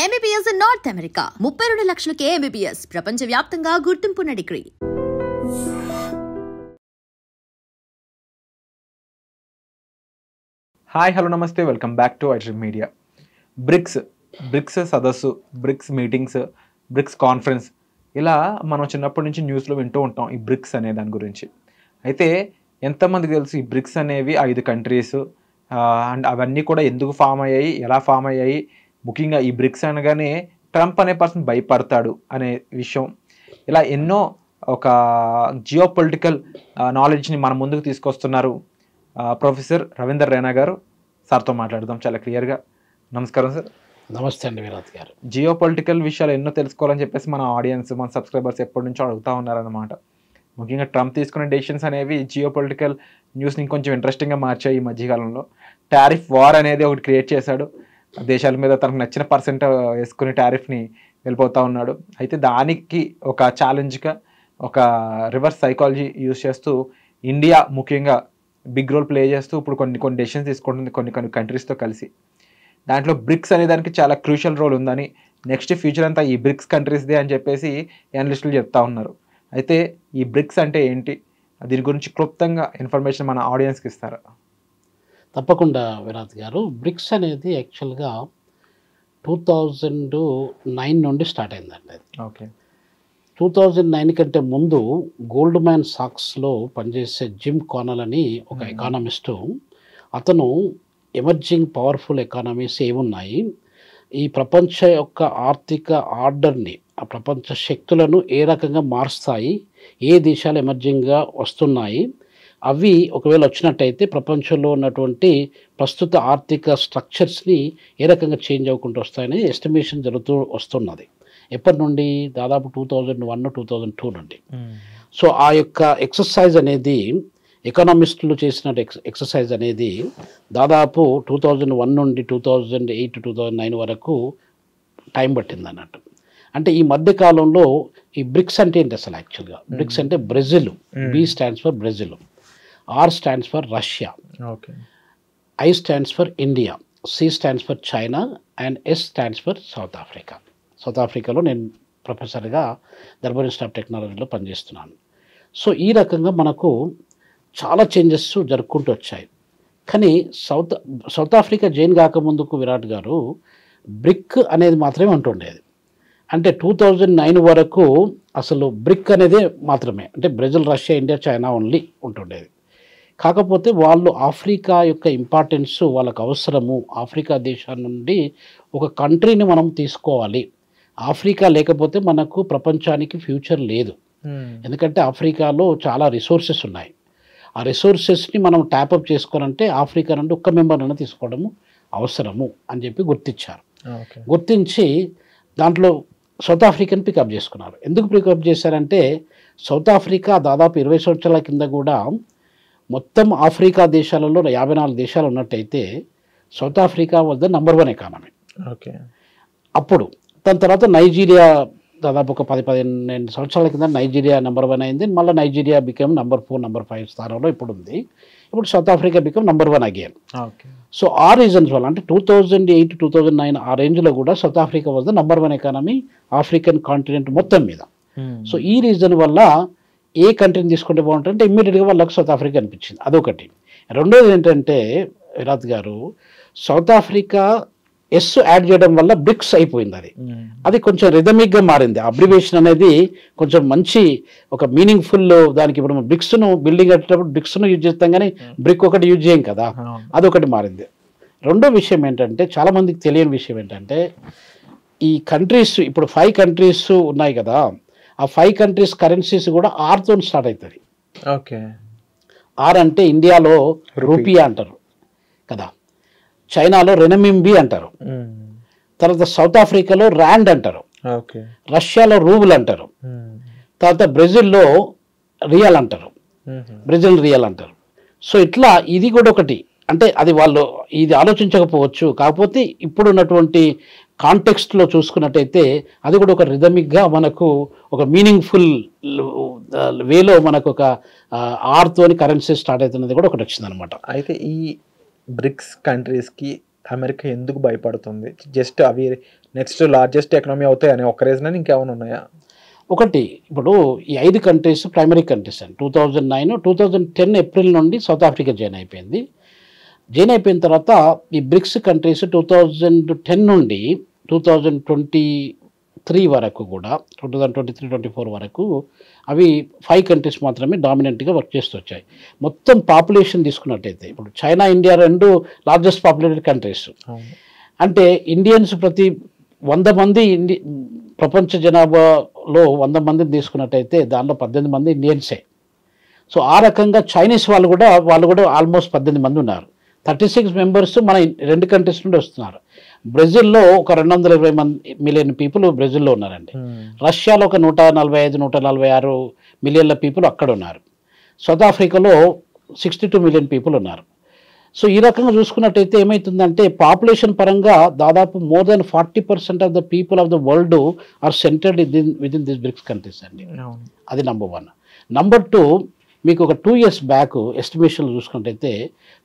MBBS in North America. 32 లక్షలకే MBBS. ప్రపంచవ్యాప్తంగా గుర్తింపున్న డిగ్రీ. హాయ్ హలో నమస్తే, welcome back to iDream media. BRICS సదస్సు, బ్రిక్స్ మీటింగ్స్, బ్రిక్స్ కాన్ఫరెన్స్, ఇలా మనం చిన్నప్పటి నుంచి న్యూస్లో వింటూ ఉంటాం ఈ బ్రిక్స్ అనే దాని గురించి. అయితే ఎంతమందికి తెలుసు ఈ బ్రిక్స్ అనేవి 5 కంట్రీస్ అండ్ అవన్నీ కూడా ఎందుకు ఫామ్ అయ్యాయి, ఎలా ఫామ్ అయ్యాయి, ముఖ్యంగా ఈ బ్రిక్స్ అనగానే ట్రంప్ అనే పర్సన్ భయపడతాడు అనే విషయం, ఇలా ఎన్నో ఒక జియో పొలిటికల్ నాలెడ్జ్ని మన ముందుకు తీసుకొస్తున్నారు ప్రొఫెసర్ రవీందర్ రైనా గారు. సార్తో మాట్లాడదాం చాలా క్లియర్గా. నమస్కారం సార్. నమస్తే అండి విరాట్ గారు. జియో పొలిటికల్ విషయాలు ఎన్నో తెలుసుకోవాలని చెప్పేసి మన ఆడియన్స్, మన సబ్స్క్రైబర్స్ ఎప్పటి నుంచో అడుగుతూ ఉన్నారన్నమాట. ముఖ్యంగా ట్రంప్ తీసుకునే డెసిషన్స్ అనేవి జియో పొలిటికల్ న్యూస్ని ఇంకొంచెం ఇంట్రెస్టింగ్గా మార్చాయి ఈ మధ్యకాలంలో. టారిఫ్ వార్ అనేది ఒకటి క్రియేట్ చేశాడు. దేశాల మీద తనకు నచ్చిన పర్సెంట్ వేసుకుని టారిఫ్ని వెళ్ళిపోతూ ఉన్నాడు. అయితే దానికి ఒక ఛాలెంజ్గా ఒక రివర్స్ సైకాలజీ యూజ్ చేస్తూ ఇండియా ముఖ్యంగా బిగ్ రోల్ ప్లే చేస్తూ ఇప్పుడు కొన్ని డెసిషన్స్ తీసుకుంటుంది కొన్ని కంట్రీస్తో కలిసి. దాంట్లో బ్రిక్స్ అనే దానికి చాలా క్రూషియల్ రోల్ ఉందని, నెక్స్ట్ ఫ్యూచర్ అంతా ఈ బ్రిక్స్ కంట్రీస్దే అని చెప్పేసి అనలిస్టులు చెప్తా ఉన్నారు. అయితే ఈ బ్రిక్స్ అంటే ఏంటి, దీని గురించి క్లుప్తంగా ఇన్ఫర్మేషన్ మన ఆడియన్స్కి ఇస్తారా? తప్పకుండా విరాట్ గారు. బ్రిక్స్ అనేది యాక్చువల్గా 2009 నుండి స్టార్ట్ అయిందండి. అది ఓకే. 2009 కంటే ముందు గోల్డ్మ్యాన్ సాక్స్లో పనిచేసే జిమ్ కానల్ అని ఒక ఎకానమిస్టు, అతను ఎమర్జింగ్ పవర్ఫుల్ ఎకానమీస్ ఏమున్నాయి, ఈ ప్రపంచ యొక్క ఆర్థిక ఆర్డర్ని, ఆ ప్రపంచ శక్తులను ఏ రకంగా మారుస్తాయి, ఏ దేశాలు ఎమర్జింగ్గా వస్తున్నాయి, అవి ఒకవేళ వచ్చినట్టయితే ప్రపంచంలో ఉన్నటువంటి ప్రస్తుత ఆర్థిక స్ట్రక్చర్స్ని ఏ రకంగా చేంజ్ అవ్వకుండా వస్తాయని ఎస్టిమేషన్ జరుగుతూ వస్తున్నది. ఎప్పటి నుండి? దాదాపు 2001-2002 నుండి. సో ఆ యొక్క ఎక్సర్సైజ్ అనేది, ఎకనామిస్టులు చేసిన ఎక్సర్సైజ్ అనేది దాదాపు 2001 నుండి 2008-2009 వరకు టైం పట్టింది అన్నట్టు. అంటే ఈ మధ్య కాలంలో ఈ బ్రిక్స్ అంటే ఏంటి అసలు? యాక్చువల్గా బ్రిక్స్ అంటే Brazil, B stands for Brazil, R stands for Russia, okay, I stands for India, C stands for China and S stands for South Africa. South ఆఫ్రికాలో నేను ప్రొఫెసర్గా డర్బన్ ఇన్స్టిట్యూట్ ఆఫ్ టెక్నాలజీలో పనిచేస్తున్నాను. సో ఈ రకంగా మనకు చాలా చేంజెస్ జరుపుకుంటూ వచ్చాయి. కానీ సౌత్ ఆఫ్రికా జైన్ కాకముందుకు విరాట్ గారు బ్రిక్ అనేది మాత్రమే ఉంటుండేది. అంటే 2009 వరకు అసలు బ్రిక్ అనేది మాత్రమే, అంటే Brazil, Russia, India, China only ఉంటుండేది. కాకపోతే వాళ్ళు ఆఫ్రికా యొక్క ఇంపార్టెన్స్, వాళ్ళకు అవసరము, ఆఫ్రికా దేశాల నుండి ఒక కంట్రీని మనం తీసుకోవాలి, ఆఫ్రికా లేకపోతే మనకు ప్రపంచానికి ఫ్యూచర్ లేదు. ఎందుకంటే ఆఫ్రికాలో చాలా రిసోర్సెస్ ఉన్నాయి. ఆ రిసోర్సెస్ని మనం ట్యాప్అప్ చేసుకోవాలంటే ఆఫ్రికా నుండి ఒక్క మెంబర్ని తీసుకోవడము అవసరము అని చెప్పి గుర్తించారు. గుర్తించి దాంట్లో సౌత్ ఆఫ్రికాని పికప్ చేసుకున్నారు. ఎందుకు పికప్ చేశారంటే సౌత్ ఆఫ్రికా దాదాపు 20 సంవత్సరాల కింద కూడా మొత్తం ఆఫ్రికా దేశాలలో 54 దేశాలు ఉన్నట్టయితే south Africa was the number 1 economy. Okay. అప్పుడు దాని తర్వాత నైజీరియా దాదాపు ఒక 10-15 సంవత్సరాల కింద నైజీరియా నంబర్ 1 అయింది. మళ్ళీ నైజీరియా బికమ్ నంబర్ 4, నంబర్ 5 స్థానంలో ఇప్పుడు ఉంది. ఇప్పుడు south Africa become number 1 again. So ఆ రీజన్స్ వల్ల, అంటే 2008-2009 ఆ రేంజ్లో కూడా south Africa was the number 1 economy African continent మొత్తం మీద. సో ఈ రీజన్ వల్ల ఏ కంట్రీని తీసుకుంటే బాగుంటుందంటే ఇమ్మీడియట్గా వాళ్ళకి సౌత్ ఆఫ్రికా అనిపించింది. అదొకటి. రెండోది ఏంటంటే విరాట్ గారు, సౌత్ ఆఫ్రికా ఎస్ యాడ్ చేయడం వల్ల బ్రిక్స్ అయిపోయింది. అది కొంచెం రిథమిక్గా మారింది. అబ్రివేషన్ అనేది కొంచెం మంచి ఒక మీనింగ్ఫుల్, దానికి ఇప్పుడు మనం బ్రిక్స్ను బిల్డింగ్ కట్టేటప్పుడు బ్రిక్స్ను యూజ్ చేస్తాం కానీ బ్రిక్ ఒకటి యూజ్ చేయం కదా, అదొకటి మారింది. రెండో విషయం ఏంటంటే, చాలామందికి తెలియని విషయం ఏంటంటే, ఈ కంట్రీస్ ఇప్పుడు 5 కంట్రీస్ ఉన్నాయి కదా, ఆ 5 కంట్రీస్ కరెన్సీస్ కూడా ఆర్తో స్టార్ట్ అవుతుంది. ఓకే. ఆర్ అంటే ఇండియాలో రూపియా అంటారు కదా, చైనాలో రెనమింబి అంటారు, తర్వాత సౌత్ ఆఫ్రికాలో ర్యాండ్ అంటారు, రష్యాలో రూబుల్ అంటారు, తర్వాత బ్రెజిల్లో రియల్ అంటారు, బ్రెజిల్ రియల్ అంటారు. సో ఇట్లా ఇది కూడా ఒకటి. అంటే అది వాళ్ళు ఇది ఆలోచించకపోవచ్చు, కాకపోతే ఇప్పుడు ఉన్నటువంటి కాంటెక్స్ట్లో చూసుకున్నట్టయితే అది కూడా ఒక రిథమిక్గా మనకు ఒక మీనింగ్ఫుల్ వేలో మనకు ఒక ఆర్తోని కరెన్సీ స్టార్ట్ అవుతున్నది కూడా ఒకటి వచ్చిందనమాట. అయితే ఈ బ్రిక్స్ కంట్రీస్కి అమెరికా ఎందుకు భయపడుతుంది? జస్ట్ అవి నెక్స్ట్ లార్జెస్ట్ ఎకనామీ అవుతాయి అని ఒక రీజన్ ఇంకేమైనా ఉన్నాయా? ఒకటి, ఇప్పుడు ఈ 5 కంట్రీస్ ప్రైమరీ కంట్రీస్ అండి. 2009, 2010 ఏప్రిల్ నుండి సౌత్ ఆఫ్రికా జాయిన్ అయిపోయింది. జాయిన్ అయిపోయిన తర్వాత ఈ బ్రిక్స్ కంట్రీస్ 2010 నుండి 2023 వరకు కూడా 2023-24 వరకు అవి 5 కంట్రీస్ మాత్రమే డామినెంట్గా వర్క్ చేస్తూ వచ్చాయి. మొత్తం పాపులేషన్ తీసుకున్నట్టయితే ఇప్పుడు China, India 2 largest populated countries. అంటే ఇండియన్స్ ప్రతి 100 మంది ప్రపంచ జనాభాలో 100 మందిని తీసుకున్నట్టయితే దానిలో 18 మంది ఇండియన్సే. సో ఆ రకంగా చైనీస్ వాళ్ళు కూడా ఆల్మోస్ట్ 18 మంది ఉన్నారు. 36 మెంబర్స్ మన 2 కంట్రీస్ నుండి వస్తున్నారు. బ్రెజిల్లో ఒక 220 మిలియన్ పీపుల్ బ్రెజిల్లో ఉన్నారండి. రష్యాలో ఒక 145-146 మిలియన్ల పీపుల్ అక్కడ ఉన్నారు. సౌత్ ఆఫ్రికాలో 62 మిలియన్ పీపుల్ ఉన్నారు. సో ఈ రకంగా చూసుకున్నట్టయితే ఏమవుతుందంటే పాపులేషన్ పరంగా దాదాపు more than 40% of the people of the world are centered within this BRICS countries అండి. అది నెంబర్ 1. నెంబర్ 2, మీకు ఒక 2 years బ్యాక్ ఎస్టిమేషన్లు చూసుకున్నట్టయితే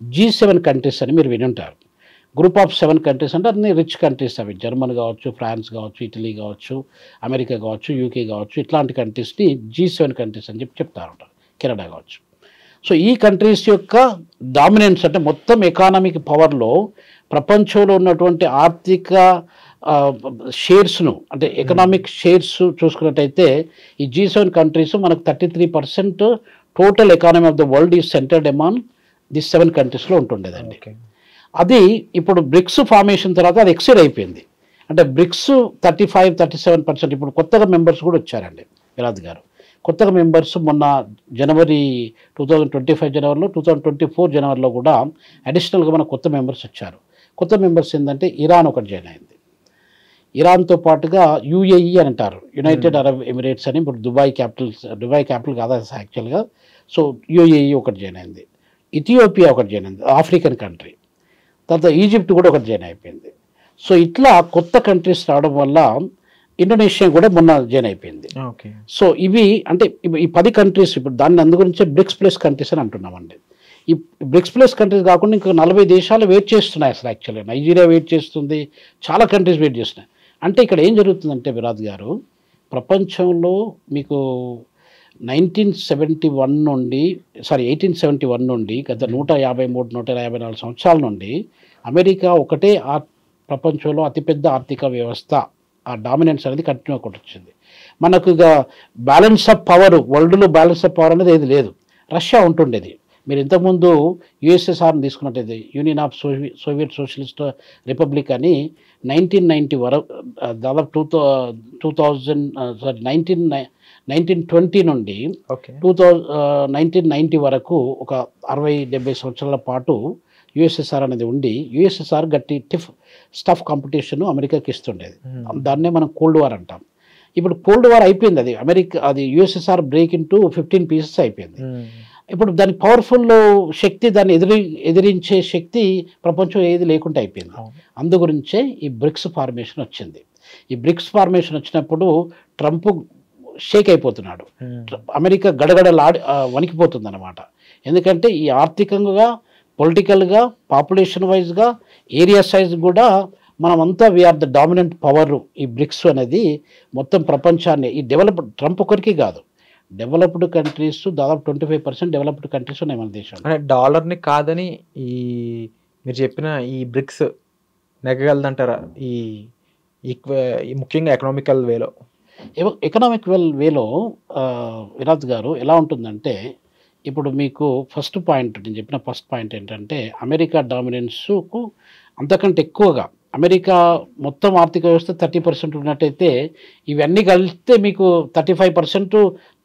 G7 కంట్రీస్ అని మీరు విని ఉంటారు. గ్రూప్ ఆఫ్ 7 కంట్రీస్ అంటే అన్ని రిచ్ కంట్రీస్ అవి. జర్మన్ కావచ్చు, ఫ్రాన్స్ కావచ్చు, ఇటలీ కావచ్చు, అమెరికా కావచ్చు, యూకే కావచ్చు, ఇట్లాంటి కంట్రీస్ని G7 కంట్రీస్ అని చెప్తారు ఉంటారు. కెనడా కావచ్చు. సో ఈ కంట్రీస్ యొక్క డామినెన్స్ అంటే మొత్తం ఎకానమిక్ పవర్లో ప్రపంచంలో ఉన్నటువంటి ఆర్థిక షేర్స్ను అంటే ఎకనామిక్ షేర్స్ చూసుకున్నట్టయితే ఈ G7 కంట్రీస్ మనకు 33% total economy of the world is centred among the 7 కంట్రీస్లో ఉంటుండేదండి. అది ఇప్పుడు బ్రిక్స్ ఫార్మేషన్ తర్వాత అది ఎక్సీడ్ అయిపోయింది. అంటే బ్రిక్స్ 35-37%. ఇప్పుడు కొత్తగా మెంబర్స్ కూడా వచ్చారండి విరాజ్ గారు. కొత్తగా మెంబర్స్ మొన్న జనవరి 2025 జనవరిలో 2024 జనవరిలో కూడా అడిషనల్గా మన కొత్త మెంబర్స్ వచ్చారు. కొత్త మెంబర్స్ ఏంటంటే ఇరాన్ ఒకటి జాయిన్ అయింది. ఇరాన్తో పాటుగా UAE అని అంటారు, యునైటెడ్ అరబ్ ఎమిరేట్స్ అని. ఇప్పుడు దుబాయ్ క్యాపిటల్ కాదా యాక్చువల్గా. సో UAE ఒకటి జాయిన్ అయింది. ఇథియోపియా ఒకటి జాయిన్ అయింది, ఆఫ్రికన్ కంట్రీ. తర్వాత ఈజిప్ట్ కూడా ఒకటి జాయిన్ అయిపోయింది. సో ఇట్లా కొత్త కంట్రీస్ రావడం వల్ల ఇండోనేషియా కూడా మొన్న జాయిన్ అయిపోయింది. సో ఇవి అంటే ఈ 10 కంట్రీస్ ఇప్పుడు దాన్ని అందుగురించే బ్రిక్స్ ప్లస్ కంట్రీస్ అని అంటున్నామండి. ఈ బ్రిక్స్ ప్లస్ కంట్రీస్ కాకుండా ఇంకా 40 దేశాలు వెయిట్ చేస్తున్నాయి అసలు. యాక్చువల్గా నైజీరియా వెయిట్ చేస్తుంది, చాలా కంట్రీస్ వెయిట్ చేస్తున్నాయి. అంటే ఇక్కడ ఏం జరుగుతుందంటే విరాజ్ గారు, ప్రపంచంలో మీకు 1871 నుండి గత 153-154 సంవత్సరాల నుండి అమెరికా ఒకటే ప్రపంచంలో అతిపెద్ద ఆర్థిక వ్యవస్థ. ఆ డామినెన్స్ అనేది కంటిన్యూ కొట్టొచ్చింది. మనకు ఇక బ్యాలెన్స్ ఆఫ్ పవర్, వరల్డ్లో బ్యాలెన్స్ ఆఫ్ పవర్ అనేది ఏది లేదు. రష్యా ఉంటుండేది. మీరు ఇంతకుముందు USSRని తీసుకున్నట్టయితే union of Soviet socialist republic అని 1990 వరకు దాదాపు 1920 నుండి 1990 వరకు ఒక 60-70 సంవత్సరాల పాటు USSR అనేది ఉండి USSR గట్టి స్టఫ్ కాంపిటీషన్ అమెరికాకి ఇస్తుండేది. దాన్నే మనం కోల్డ్ వార్ అంటాం. ఇప్పుడు కోల్డ్ వార్ అయిపోయింది. అది USSR బ్రేక్ ఇంటూ 15 పీసెస్ అయిపోయింది. ఇప్పుడు దాని పవర్ఫుల్ శక్తి, దాన్ని ఎదిరించే శక్తి ప్రపంచం ఏది లేకుండా అయిపోయింది. అందుగురించే ఈ బ్రిక్స్ ఫార్మేషన్ వచ్చింది. ఈ బ్రిక్స్ ఫార్మేషన్ వచ్చినప్పుడు ట్రంప్ షేక్ అయిపోతున్నాడు. అమెరికా వణికిపోతుంది అన్నమాట. ఎందుకంటే ఈ ఆర్థికంగా, పొలిటికల్గా, పాపులేషన్ వైజ్గా, ఏరియా సైజ్ కూడా మనమంతా వీఆర్ ద డామినెంట్ పవర్. ఈ బ్రిక్స్ అనేది మొత్తం ప్రపంచాన్ని, ఈ ట్రంప్ ఒకరికి కాదు, డెవలప్డ్ కంట్రీస్ దాదాపు 25% డెవలప్డ్ కంట్రీస్ ఉన్నాయి మన దేశంలో. అంటే డాలర్ని కాదని ఈ మీరు చెప్పిన ఈ బ్రిక్స్ నెగ్గగలదంటారా? ఈ ముఖ్యంగా ఎకనామికల్ వేలో విరాజ్ గారు ఎలా ఉంటుందంటే, ఇప్పుడు మీకు నేను చెప్పిన ఫస్ట్ పాయింట్ ఏంటంటే అమెరికా డామినెన్స్కు అంతకంటే ఎక్కువగా అమెరికా మొత్తం ఆర్థిక వ్యవస్థ 30% ఉన్నట్టయితే ఇవన్నీ కలిస్తే మీకు 35%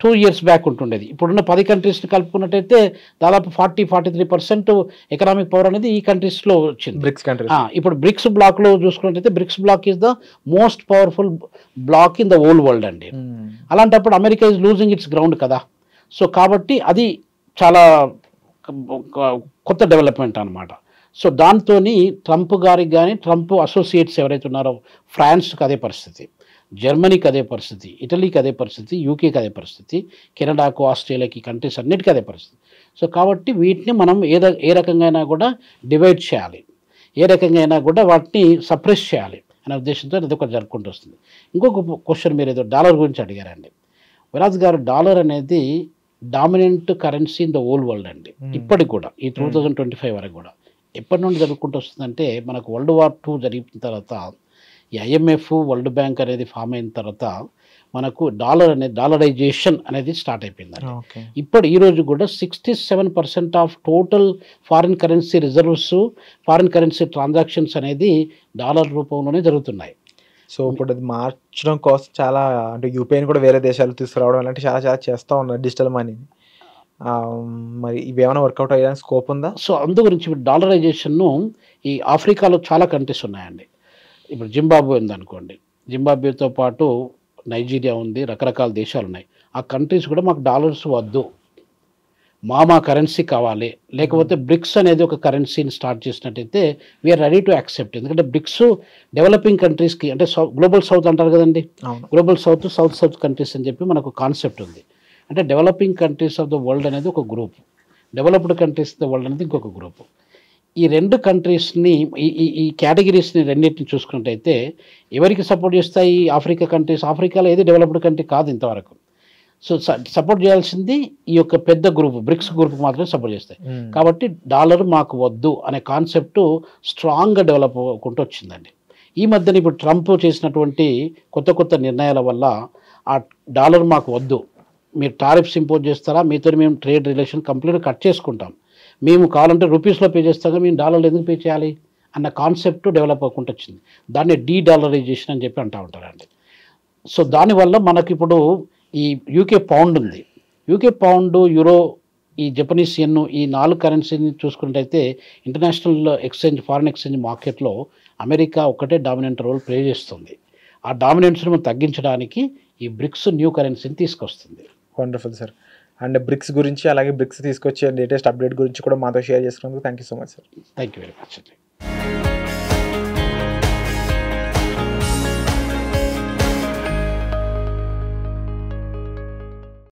2 years బ్యాక్ ఉంటుండేది. ఇప్పుడున్న 10 కంట్రీస్ని కలుపుకున్నట్టయితే దాదాపు 40-43% ఎకనామిక్ పవర్ అనేది ఈ కంట్రీస్లో వచ్చింది. ఇప్పుడు బ్రిక్స్ బ్లాక్లో చూసుకున్నట్టయితే BRICS block is the most powerful block in the whole world అండి. అలాంటప్పుడు America is losing its ground కదా. సో కాబట్టి అది చాలా కొత్త డెవలప్మెంట్ అనమాట. సో దాంతో ట్రంప్ గారికి కానీ, ట్రంప్ అసోసియేట్స్ ఎవరైతే ఉన్నారో, ఫ్రాన్స్కి అదే పరిస్థితి, జర్మనీకి అదే పరిస్థితి, ఇటలీకి అదే పరిస్థితి, యూకేకి అదే పరిస్థితి, కెనడాకు, ఆస్ట్రేలియాకి, కంట్రీస్ అన్నిటికీ అదే పరిస్థితి. సో కాబట్టి వీటిని మనం ఏ రకంగా అయినా కూడా డివైడ్ చేయాలి, ఏ రకంగా అయినా కూడా వాటిని సప్రెస్ చేయాలి. అనే ఉద్దేశంతో అది ఒకటి జరుపుకుంటూ వస్తుంది. ఇంకొక క్వశ్చన్ మీరు ఏదో డాలర్ గురించి అడిగారండి. విరాజ్ గారు, డాలర్ అనేది dominant currency in the whole world అండి. ఇప్పటికి కూడా ఈ 2025 వరకు కూడా ఎప్పటి నుండి జరుగుకుంటూ వస్తుందంటే, మనకు వరల్డ్ వార్ II జరిగిన తర్వాత ఈ IMF, వరల్డ్ బ్యాంక్ అనేది ఫామ్ అయిన తర్వాత మనకు డాలరైజేషన్ అనేది స్టార్ట్ అయిపోయిందండి. ఇప్పుడు ఈ రోజు కూడా 67% of total foreign currency reserves, foreign currency transactions అనేది డాలర్ రూపంలోనే జరుగుతున్నాయి. సో ఇప్పుడు అది మార్చడం కోసం చాలా, అంటే యూపీఐని కూడా వేరే దేశాలు తీసుకురావడం అలాంటి చాలా చాలా చేస్తూ ఉన్నారు డిజిటల్ మనీని. మరి ఇవి ఏమైనా వర్కౌట్ అయ్యడానికి స్కోప్ ఉందా? సో అందు గురించి డాలరైజేషన్ను ఈ ఆఫ్రికాలో చాలా కంట్రీస్ ఉన్నాయండి. ఇప్పుడు జింబాబ్వే ఉందనుకోండి, జింబాబ్వేతో పాటు నైజీరియా ఉంది, రకరకాల దేశాలు ఉన్నాయి. ఆ కంట్రీస్ కూడా మాకు డాలర్స్ వద్దు, మా కరెన్సీ కావాలి, లేకపోతే బ్రిక్స్ అనేది ఒక కరెన్సీని స్టార్ట్ చేసినట్టయితే వీఆర్ రెడీ టు యాక్సెప్ట్. ఎందుకంటే బ్రిక్స్ డెవలపింగ్ కంట్రీస్కి, అంటే గ్లోబల్ సౌత్ అంటారు కదండి, గ్లోబల్ సౌత్ కంట్రీస్ అని చెప్పి మనకు కాన్సెప్ట్ ఉంది. అంటే developing countries of the world అనేది ఒక group, developed countries of the world అనేది ఇంకొక గ్రూప్. ఈ రెండు కంట్రీస్ని, ఈ కేటగిరీస్ని రెండింటిని చూసుకున్నట్టయితే ఎవరికి సపోర్ట్ చేస్తాయి? Africa countries. ఆఫ్రికాలో ఏది డెవలప్డ్ కంట్రీ కాదు ఇంతవరకు. సో సపోర్ట్ చేయాల్సింది ఈ యొక్క పెద్ద గ్రూప్, బ్రిక్స్ గ్రూప్ మాత్రమే సపోర్ట్ చేస్తాయి. కాబట్టి డాలర్ మాకు వద్దు అనే కాన్సెప్ట్ స్ట్రాంగ్గా డెవలప్ అవ్వకుంటూ వచ్చిందండి. ఈ మధ్యన ఇప్పుడు ట్రంప్ చేసినటువంటి కొత్త నిర్ణయాల వల్ల ఆ డాలర్ మాకు వద్దు, మీరు టారిఫ్స్ ఇంపోజ్ చేస్తారా, మీతో మేము ట్రేడ్ రిలేషన్ కంప్లీట్గా కట్ చేసుకుంటాం, మేము కావాలంటే రూపీస్లో పే చేస్తాం, మేము డాలర్లు ఎందుకు పే చేయాలి అన్న కాన్సెప్ట్ డెవలప్ అవ్వకుండా వచ్చింది. దాన్ని డీడాలరైజేషన్ అని చెప్పి అంటూ ఉంటారండి. సో దానివల్ల మనకి ఇప్పుడు ఈ యూకే పౌండ్ ఉంది, యూకే పౌండ్, యూరో, ఈ జపనీస్ యెన్, ఈ 4 కరెన్సీని చూసుకున్నట్టయితే ఇంటర్నేషనల్ ఎక్స్చేంజ్, ఫారిన్ ఎక్స్చేంజ్ మార్కెట్లో అమెరికా ఒక్కటే డామినెంట్ రోల్ ప్లే చేస్తుంది. ఆ డామినెన్స్ని మనం తగ్గించడానికి ఈ బ్రిక్స్ న్యూ కరెన్సీని తీసుకొస్తుంది. Wonderful sir. అండ్ బ్రిక్స్ గురించి, అలాగే బ్రిక్స్ తీసుకొచ్చే లేటెస్ట్ అప్డేట్ గురించి కూడా మాతో షేర్ చేసుకున్నందుకు thank you so much sir. Thank you very much అండి.